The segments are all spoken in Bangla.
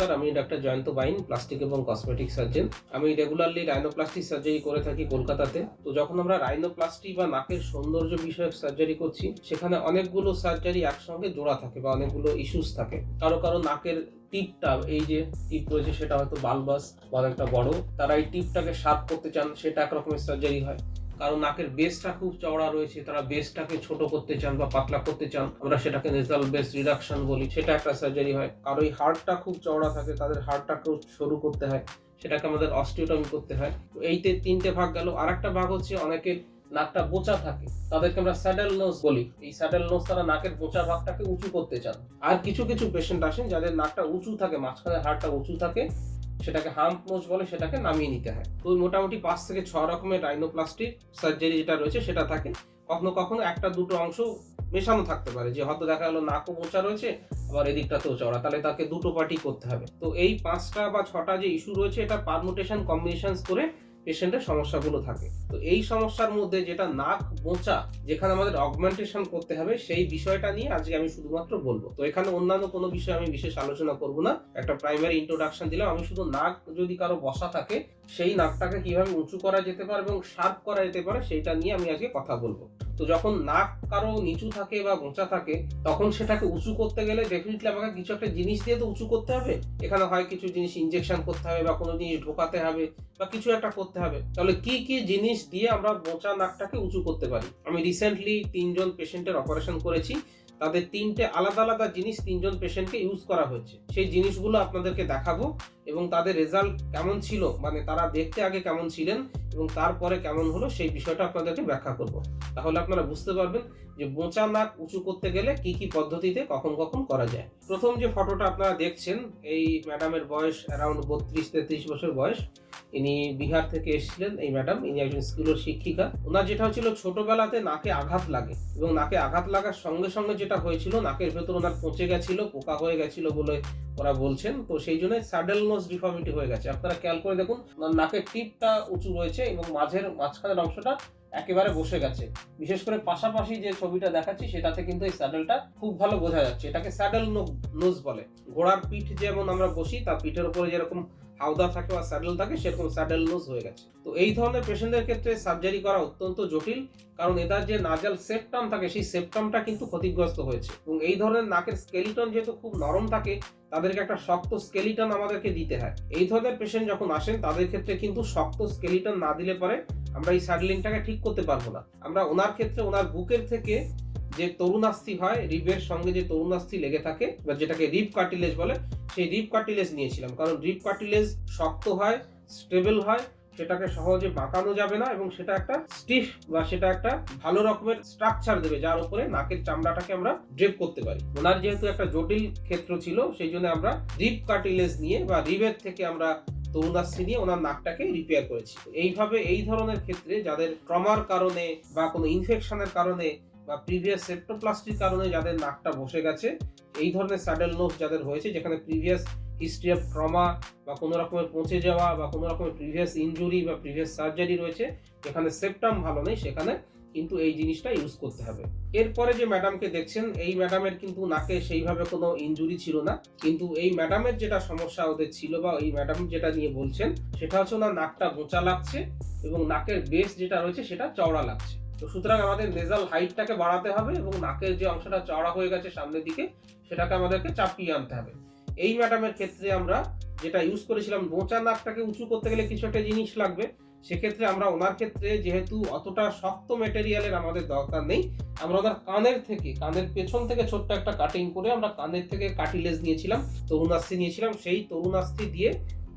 নমস্কার, আমি ডাক্তার জয়ন্ত বাইন, প্লাস্টিক এবং কসমেটিক সার্জন। আমি রেগুলারলি রাইনোপ্লাস্টি সার্জারি করে থাকি কলকাতাতে। তো যখন আমরা রাইনোপ্লাস্টি বা নাকের সৌন্দর্য বিষয়ক সার্জারি করছি, সেখানে অনেকগুলো সার্জারি একসঙ্গে জোড়া থাকে বা অনেকগুলো ইস্যুস থাকে। কারো কারো নাকের টিপটা, এই যে টিপ রয়েছে সেটা হয়তো বালবাস বা অনেকটা বড়, তারা এই টিপটাকে শার্প করতে চান, সেটা এক রকমের সার্জারি হয়। কারণ নাকের বেসটা খুব চওড়া রয়েছে, তারা বেসটাকে ছোট করতে চান বা পাতলা করতে চান, আমরা সেটাকে নেজাল বেস রিডাকশন বলি, সেটা একটা সার্জারি হয়। কারো এই হার্টটা খুব চওড়া থাকে, তাদের হার্টটাকেও সরু করতে হয়, সেটাকে আমাদের অস্টিওটমি করতে হয়। তো এইতে তিনটে ভাগ গেল। আর একটা ভাগ হচ্ছে অনেকের নাকটা বোঁচা থাকে, তাদেরকে আমরা স্যাডেল নোজ বলি। এই স্যাডেল নোজ, তারা নাকের বোঁচা ভাগটাকে উঁচু করতে চান। আর কিছু কিছু পেশেন্ট আসেন যাদের নাকটা উঁচু থাকে, মাঝখানে হাড়টা উঁচু থাকে, সেটাকে হাম্প নোজ বলে, সেটাকে নামিয়ে নিতে হয়। তো মোটামুটি 5 থেকে 6 রকমের রাইনোপ্লাস্টিক সার্জারি যেটা রয়েছে সেটা থাকে। কখনো কখনো একটা দুটো অংশ মেশানো থাকতে পারে, যে হয়তো দেখা গেলো নাকও মোচা রয়েছে আবার এদিকটাতেও চওড়া, তাহলে তাকে দুটো পার্টি করতে হবে। তো এই 5টা বা 6টা যে ইস্যু রয়েছে, এটা পারমুটেশন কম্বিনেশন করে পেশেন্টের সমস্যাগুলো থাকে। তো এই সমস্যার মধ্যে যেটা নাক বোঁচা, যেখানে আমাদের অগমেন্টেশন করতে হবে, সেই বিষয়টা নিয়ে আজকে আমি শুধুমাত্র বলবো। তো এখানে অন্যান্য কোনো বিষয় আমি বিশেষ আলোচনা করব না, একটা প্রাইমারি ইন্ট্রোডাকশন দিলাম। আমি শুধু নাক যদি কারো বসা থাকে, সেই নাকটাকে কিভাবে উঁচু করা যেতে পারে এবং শার্প করা যেতে পারে, সেইটা নিয়ে আমি আজকে কথা বলবো। তো যখন নাক কারো নিচু থাকে বা বোঁচা থাকে, তখন সেটাকে উঁচু করতে গেলে ডেফিনেটলি আমাকে কিছু একটা জিনিস দিয়ে তো উঁচু করতে হবে। এখানে হয় কিছু জিনিস ইনজেকশন করতে হবে বা কোনো জিনিস ঢোকাতে হবে বা কিছু একটা করতে হবে। তাহলে কি কি জিনিস দিয়ে আমরা বোঁচা নাকটাকে উঁচু করতে পারি? আমি রিসেন্টলি 3 জন পেশেন্টের অপারেশন করেছি। তাদের 3টে আলাদা আলাদা জিনিস 3 জন পেশেন্টকে ইউজ করা হয়েছে। সেই জিনিসগুলো আপনাদেরকে দেখাবো এবং তাদের রেজাল্ট কেমন ছিল, মানে তারা দেখতে আগে কেমন ছিলেন এবং তারপরে কেমন হলো, সেই বিষয়টা আপনাদেরকে ব্যাখ্যা করব। তাহলে আপনারা বুঝতে পারবেন যে বোঁচা নাক উঁচু করতে গেলে কি কি পদ্ধতিতে কখন কখন করা যায়। প্রথম যে ফটোটা আপনারা দেখছেন, এই ম্যাডামের বয়স অ্যারাউন্ড 32-33 বছর বয়স। ইনি বিহার থেকে এসেছিলেন। এই ম্যাডাম, ইনি একজন স্কুলের শিক্ষিকা। ওনার যেটা হচ্ছিল, ছোটবেলাতে নাকে আঘাত লাগে এবং নাকে আঘাত লাগার সঙ্গে সঙ্গে যেটা হয়েছিল, নাকের ভেতর ওনার পচে গেছিল, পোকা হয়ে গেছিল বলে ওরা বলছেন। তো সেই জন্য স্যাডেল নোজ ডিফর্মিটি হয়ে গেছে। আপনারা খেয়াল করে দেখুন, নাকের টিপটা উঁচু রয়েছে এবং মাঝখানের অংশটা একেবারে বসে গেছে। বিশেষ করে পাশাপাশি যে ছবিটা দেখাচ্ছি, সেটাতে কিন্তু এই স্যাডেলটা খুব ভালো বোঝা যাচ্ছে। এটাকে স্যাডেল নোজ বলে। ঘোড়ার পিঠ যেমন আমরা বসি, তার পিঠের উপরে যেরকম হাওদা থাকে বা স্যাডেল থাকে, সেরকম স্যাডেল নোজ হয়ে গেছে। তো এই ধরনের পেশেন্টদের ক্ষেত্রে সার্জারি করা অত্যন্ত জটিল, কারণ এটার যে নাজাল সেপ্টাম থাকে, সেই সেপ্টামটা কিন্তু ক্ষতিগ্রস্ত হয়েছে। এবং এই ধরনের নাকের স্কেলিটন যেহেতু খুব নরম থাকে, তাদেরকে একটা শক্ত স্কেলিটন আমাদেরকে দিতে হয়। এই ধরনের পেশেন্ট যখন আসেন, তাদের ক্ষেত্রে কিন্তু শক্ত স্কেলিটন না দিলে পরে আমরা এই স্যাডলিংটাকে ঠিক করতে পারবো না। আমরা ওনার ক্ষেত্রে ওনার বুকের থেকে যে তরুণাস্থি হয়, রিবের সঙ্গে যে তরুণাস্থি লেগে থাকে বা যেটাকে রিব কার্টিলেজ বলে, সেই রিব কার্টিলেজ নিয়েছিলাম। কারণ রিব কার্টিলেজ শক্ত হয়, স্টেবল হয়, সেটাকে সহজে বাঁকানো যাবে না এবং সেটা একটা স্টিফ বা সেটা একটা ভালো রকমের স্ট্রাকচার দেবে, যার উপরে নাকের চামড়াটাকে আমরা ড্রেপ করতে পারি। ওনার যেহেতু একটা জটিল ক্ষেত্র ছিল, সেই জন্য আমরা রিব কার্টিলেজ নিয়ে বা রিবের থেকে আমরা তরুণাস্থি নিয়ে ওনার নাকটাকে রিপেয়ার করেছি। এইভাবে এই ধরনের ক্ষেত্রে যাদের ট্রমার কারণে বা কোনো ইনফেকশনের কারণে বা প্রিভিয়াস সেপ্টোপ্লাস্টির কারণে যাদের নাকটা বসে গেছে, এই ধরনের স্যাডেল নোজ যাদের হয়েছে, যেখানে প্রিভিয়াস হিস্ট্রি অফ ট্রমা বা কোনো রকমের পচে যাওয়া বা কোনো রকমের প্রিভিয়াস ইনজুরি বা প্রিভিয়াস সার্জারি রয়েছে, যেখানে সেপ্টাম ভালো নেই, সেখানে কিন্তু এই জিনিসটা ইউজ করতে হবে। এরপরে যে ম্যাডামকে দেখছেন, এই ম্যাডামের কিন্তু নাকে সেইভাবে কোনো ইনজুরি ছিল না, কিন্তু এই ম্যাডামের যেটা সমস্যা ওদের ছিল বা এই ম্যাডাম যেটা নিয়ে বলছেন, সেটা হচ্ছে ওনার নাকটা বোঁচা লাগছে এবং নাকের বেস যেটা রয়েছে সেটা চওড়া লাগছে। তো সুতরাং আমাদের নেজাল হাইটটাকে বাড়াতে হবে এবং নাকের যে অংশটা চওড়া হয়ে গেছে সামনের দিকে, সেটাকে আমাদেরকে চাপিয়ে আনতে হবে। এই ম্যাডামের ক্ষেত্রে আমরা যেটা ইউজ করেছিলাম, বোঁচা নাকটাকে উঁচু করতে গেলে কিছু একটা জিনিস লাগবে। সেক্ষেত্রে আমরা ওনার ক্ষেত্রে যেহেতু অতটা শক্ত মেটেরিয়ালের আমাদের দরকার নেই, আমরা ওনার কানের পেছন থেকে ছোট্ট একটা কাটিং করে আমরা কানের থেকে কার্টিলেজ নিয়েছিলাম, তরুণাস্থি নিয়েছিলাম। সেই তরুণাস্থি দিয়ে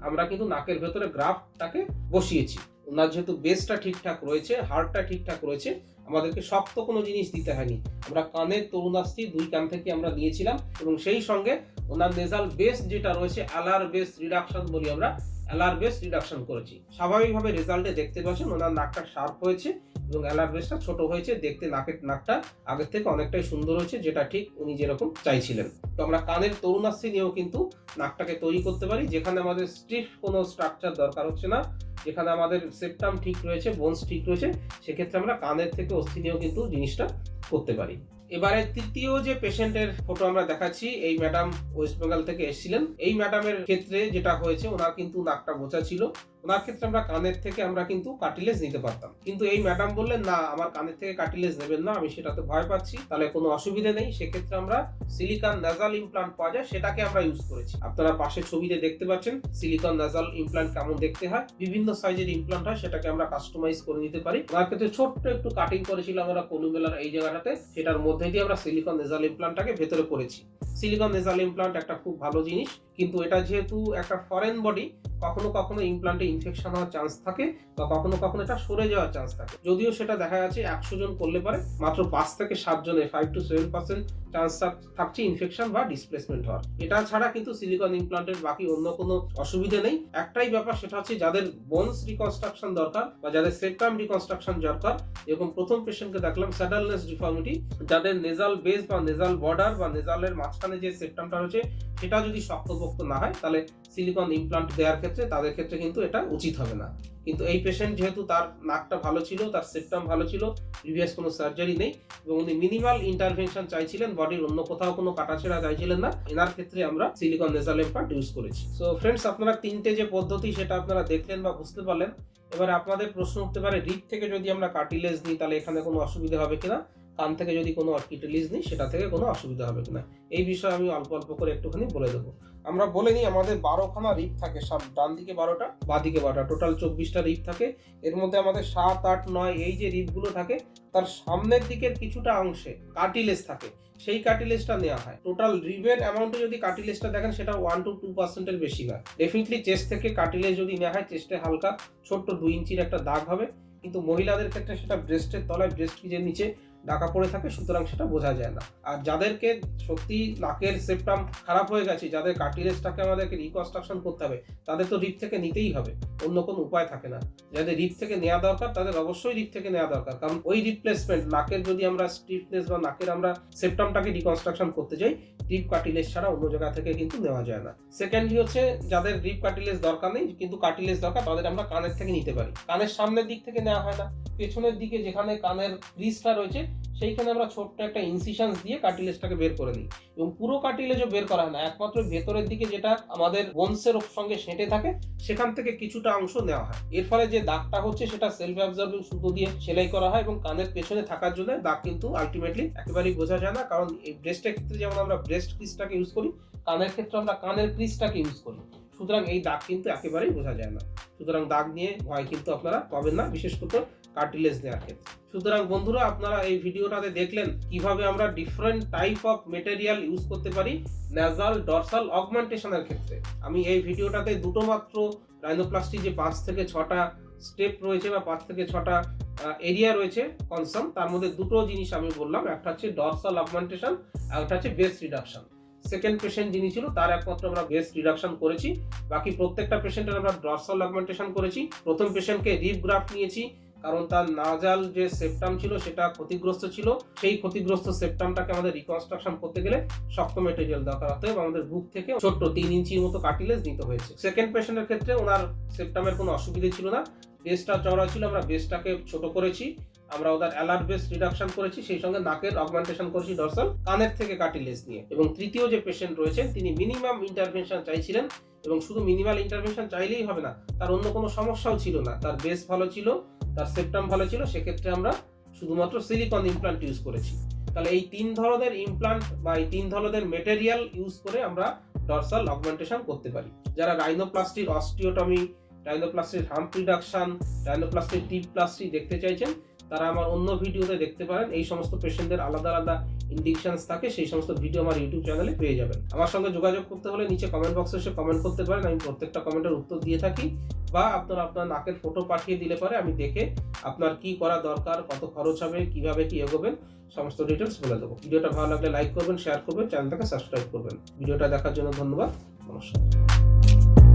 আমরা কিন্তু নাকের ভেতরে গ্রাফটাকে বসিয়েছি। ওনার যেহেতু বেসটা ঠিকঠাক রয়েছে, হাড়টা ঠিকঠাক রয়েছে, আমাদেরকে শক্ত কোনো জিনিস দিতে হয়নি। আমরা কানের তরুণাস্থি 2 কান থেকে আমরা নিয়েছিলাম এবং সেই সঙ্গে ওনার নেজাল বেস যেটা রয়েছে, অ্যালার বেস রিডাকশন বলি আমরা, অ্যালার বেস রিডাকশন করেছি। স্বাভাবিকভাবে রেজাল্টে দেখতে পাচ্ছেন ওনার নাকটা শার্প হয়েছে এবং অ্যালার বেসটা ছোট হয়েছে। দেখতে নাকটা আগের থেকে অনেকটাই সুন্দর হয়েছে, যেটা ঠিক উনি যেরকম চাইছিলেন। তো আমরা কানের তরুণাস্থি নিয়েও কিন্তু নাকটাকে তৈরি করতে পারি, যেখানে আমাদের স্টিফ কোনো স্ট্রাকচার দরকার হচ্ছে না, যেখানে আমাদের সেপ্টাম ঠিক রয়েছে, বোনস ঠিক রয়েছে, সেক্ষেত্রে আমরা কানের থেকে অস্থি নিয়েও কিন্তু জিনিসটা করতে পারি। এবারে তৃতীয় যে পেশেন্টের ফটো আমরা দেখাচ্ছি, এই ম্যাডাম ওয়েস্ট বেঙ্গল থেকে এসেছিলেন। এই ম্যাডামের ক্ষেত্রে যেটা হয়েছে, ওনার কিন্তু নাকটা বোঝা ছিল। ওনার ক্ষেত্রে আমরা কানের থেকে আমরা কিন্তু কার্টিলেজ নিতে পারতাম, কিন্তু এই ম্যাডাম বললেন না, আমার কানের থেকে কার্টিলেজ নেবেন না, আমি সেটাতে ভয় পাচ্ছি, তাহলে কোনো অসুবিধা নেই। সেক্ষেত্রে আমরা সিলিকন নাসাল ইমপ্লান্ট পাওয়া যায়, সেটাকে আমরা ইউজ করেছি। আপনারা পাশের ছবিতে দেখতে পাচ্ছেন সিলিকন নাসাল ইমপ্লান্ট কেমন দেখতে হয়। বিভিন্ন সাইজের ইমপ্লান্ট হয়, সেটাকে আমরা কাস্টমাইজ করে নিতে পারি। ওনার ক্ষেত্রে ছোট্ট একটু কাটিং করেছিলাম আমরা কনুমেলার এই জায়গাটাতে, সেটার মধ্যে দিয়ে আমরা সিলিকন নাসাল ইমপ্লান্টটাকে ভেতরে করেছি। সিলিকন নাসাল ইমপ্লান্ট একটা খুব ভালো জিনিস, কিন্তু এটা যেহেতু একটা ফরেন বডি, কখনো কখনো ইমপ্লান্টে ইনফেকশন হওয়ার চান্স থাকে বা কখনো কখনো এটা সরে যাওয়ার চান্স থাকে। যদিও সেটা দেখা যাচ্ছে 100 জন করলে পারে মাত্র 5 থেকে 7 জনে 5 to 7% চান্স থাকছে ইনফেকশন বা ডিসপ্লেসমেন্ট হওয়ার। এটা ছাড়া কিন্তু সিলিকন ইমপ্লান্টের বাকি অন্য কোনো অসুবিধা নেই। একটাই ব্যাপার, সেটা হচ্ছে যাদের বোনস রিকনস্ট্রাকশন দরকার বা যাদের সেপ্টাম রিকনস্ট্রাকশন দরকার, এরকম প্রথম পেশেন্টকে দেখলাম স্যাডালনেস ডিফর্মিটি, যাদের নেজাল বেস বা নেজাল বর্ডার বা নেজালের মাঝখানে যে সেপ্টামটা রয়েছে সেটা যদি শক্তপোক্ত না হয়, তাহলে সিলিকন ইমপ্লান্ট দেওয়ার ক্ষেত্রে তাদের ক্ষেত্রে কিন্তু এটা উচিত হবে না। কিন্তু এই পেশেন্ট যেহেতু তার নাকটা ভালো ছিল, তার সেপ্টাম ভালো ছিল, প্রিভিয়াস কোনো সার্জারি নেই এবং উনি মিনিমাল ইন্টারভেনশন চাইছিলেন, বডির অন্য কোথাও কোনো কাটাছেড়া চাইছিলেন না, এনার ক্ষেত্রে আমরা সিলিকন নেজাল ইমপ্লান্ট ইউজ করেছি। সো ফ্রেন্ডস, আপনারা তিনটে যে পদ্ধতি সেটা আপনারা দেখলেন বা বুঝতে পারলেন। এবারে আপনাদের প্রশ্ন উঠতে পারে, রিপ থেকে যদি আমরা কার্টিলেজ নিই তাহলে এখানে কোনো অসুবিধা হবে কিনা, কান থেকে যদি কোনো কার্টিলেজ নিই সেটা থেকে কোনো অসুবিধা হবে কিনা, এই বিষয়ে আমি অল্প অল্প করে একটুখানি বলে দেবো। আমরা বলে নিই, আমাদের 12খানা রিপ থাকে, ডান দিকে 12টা, বাঁ দিকে 12টা, টোটাল 24টা রিপ থাকে। এর মধ্যে আমাদের 7, 8, 9 এই যে রিপগুলো থাকে, তার সামনের দিকের কিছুটা অংশে কার্টিলেজ থাকে, সেই কার্টিলেজটা নেওয়া হয়। টোটাল রিপের অ্যামাউন্টে যদি কার্টিলেজটা দেখেন, সেটা 1 to 2% এর বেশি হয়। ডেফিনেটলি চেস্ট থেকে কার্টিলেজ যদি নেওয়া হয়, চেস্টে হালকা ছোট্ট 2 ইঞ্চির একটা দাগ হবে, কিন্তু মহিলাদের ক্ষেত্রে সেটা ব্রেস্টের তলায়, ব্রেস্ট পিজের নিচে ঢাকা পড়ে থাকে, সুতরাং সেটা বোঝা যায় না। আর যাদেরকে সত্যি নাকের সেপ্টাম খারাপ হয়ে গেছে, যাদের কার্টিলেজটাকে আমাদেরকে রিকনস্ট্রাকশন করতে হবে, তাদের তো রিপ থেকে নিতেই হবে, অন্য কোনো উপায় থাকে না। যাদের রিপ থেকে নেওয়া দরকার তাদের অবশ্যই রিপ থেকে নেওয়া দরকার, কারণ ওই রিপ্লেসমেন্ট, নাকের যদি আমরা স্টিফনেস বা নাকের আমরা সেপ্টামটাকে রিকনস্ট্রাকশন করতে যাই, রিপ কার্টিলেজ ছাড়া অন্য জায়গা থেকে কিন্তু নেওয়া যায় না। সেকেন্ডলি হচ্ছে, যাদের রিপ কার্টিলেজ দরকার নেই কিন্তু কার্টিলেজ দরকার, তাদের আমরা কানের থেকে নিতে পারি। কানের সামনের দিক থেকে নেওয়া হয় না, পেছনের দিকে যেখানে কানের ক্রিজটা রয়েছে সেইখানে আমরা ছোট্ট একটা ইনসিশন দিয়ে কার্টিলেজটাকে বের করে নিই, এবং পুরো কার্টিলেজও বের করা হয় না, একমাত্র ভেতরের দিকে যেটা আমাদের বোনসের সঙ্গে সেঁটে থাকে সেখান থেকে কিছুটা অংশ নেওয়া হয়। এর ফলে যে দাগটা হচ্ছে সেটা সেলফ অ্যাবজর্বিং সুতো দিয়ে সেলাই করা হয়, এবং কানের পেছনে থাকার জন্য দাগ কিন্তু আলটিমেটলি একেবারেই বোঝা যায় না, কারণ এই ব্রেস্টের ক্ষেত্রে যেমন আমরা ব্রেস্ট ক্রিজটাকে ইউজ করি, কানের ক্ষেত্রে আমরা কানের ক্রিজটাকে ইউজ করি, সুতরাং এই দাগ কিন্তু একেবারেই বোঝা যায় না। সুতরাং দাগ নিয়ে ভয় কিন্তু আপনারা পাবেন না, বিশেষ করে কার্টিলেজ দেওয়ার ক্ষেত্রে। সুতরাং বন্ধুরা, আপনারা এই ভিডিওটাতে দেখলেন কিভাবে আমরা different type of material use করতে পারি নাসাল ডরসাল অগমেন্টেশনের ক্ষেত্রে। আমি এই ভিডিওটাতে দুটো মাত্র রাইনোপ্লাস্টি যে 5 থেকে 6টা স্টেপ রয়েছে বা 5 থেকে 6টা এরিয়া রয়েছে কনসার্ন, তার মধ্যে দুটো জিনিস আমি বললাম, একটা হচ্ছে ডরসাল অগমেন্টেশন আর একটা হচ্ছে বেস রিডাকশন। সেকেন্ড পেশেন্ট যিনি ছিল তার একমাত্র আমরা বেস রিডাকশন করেছি, বাকি প্রত্যেকটা পেশেন্টের আমরা ডরসাল অগমেন্টেশন করেছি। প্রথম পেশেন্টকে রিপ গ্রাফট নিয়েছি, কারণ তার নাজাল যে সেপ্টাম ছিল সেটা ক্ষতিগ্রস্ত ছিল, সেই ক্ষতিগ্রস্ত সেপ্টামটাকে আমাদের রিকনস্ট্রাকশন করতে গেলে শক্ত মেটেরিয়াল দরকার, অতএব আমাদের বুক থেকে ছোট্ট 3 ইঞ্চির মতো কার্টিলেজ নিতে হয়েছে। সেকেন্ড পেশেন্টের ক্ষেত্রে ওনার সেপ্টামের কোনো অসুবিধা ছিল না, বেসটা চওড়া ছিল, আমরা বেসটাকে ছোট করেছি, আমরা ওদের অ্যালার্ট বেস রিডাকশন করেছি, সেই সঙ্গে নাকের অগমেন্টেশন করেছি ডরসাল, কানের থেকে কার্টিলেজ নিয়ে। এবং তৃতীয় যে পেশেন্ট রয়েছেন তিনি মিনিমাম ইন্টারভেনশন চাইছিলেন, এবং শুধু মিনিমাল ইন্টারভেনশন চাইলেই হবে না, তার অন্য কোনো সমস্যাও ছিল না, তার বেস ভালো ছিল, তার সেপ্টাম ভালো ছিল, সেক্ষেত্রে আমরা শুধুমাত্র সিলিকন ইমপ্লান্ট ইউজ করেছি। তাহলে এই 3 ধরনের ইমপ্লান্ট বা এই 3 ধরনের মেটেরিয়াল ইউজ করে আমরা ডরসাল অগমেন্টেশন করতে পারি। যারা রাইনোপ্লাস্টির অস্টিওটমি, রাইনোপ্লাস্টির হাম্প রিডাকশন, রাইনোপ্লাস্টির টিপ প্লাস্টি দেখতে চাইছেন, তারা আমার অন্য ভিডিওতে দেখতে পারেন। এই সমস্ত পেশেন্টদের আলাদা আলাদা ইন্ডিকেশনস থাকে, সেই সমস্ত ভিডিও আমার ইউটিউব চ্যানেলে পেয়ে যাবেন। আমার সঙ্গে যোগাযোগ করতে হলে নিচে কমেন্ট বক্সে এসে কমেন্ট করতে পারেন, আমি প্রত্যেকটা কমেন্টের উত্তর দিয়ে থাকি, বা আপনারা আপনার নাকের ফটো পাঠিয়ে দিলে পরে আমি দেখে আপনার কি করা দরকার, কত খরচ হবে, কিভাবে কি এগোবেন, সমস্ত ডিটেলস বলে দেবো। ভিডিওটা ভালো লাগলে লাইক করবেন, শেয়ার করবেন, চ্যানেলটাকে সাবস্ক্রাইব করবেন। ভিডিওটা দেখার জন্য ধন্যবাদ, নমস্কার।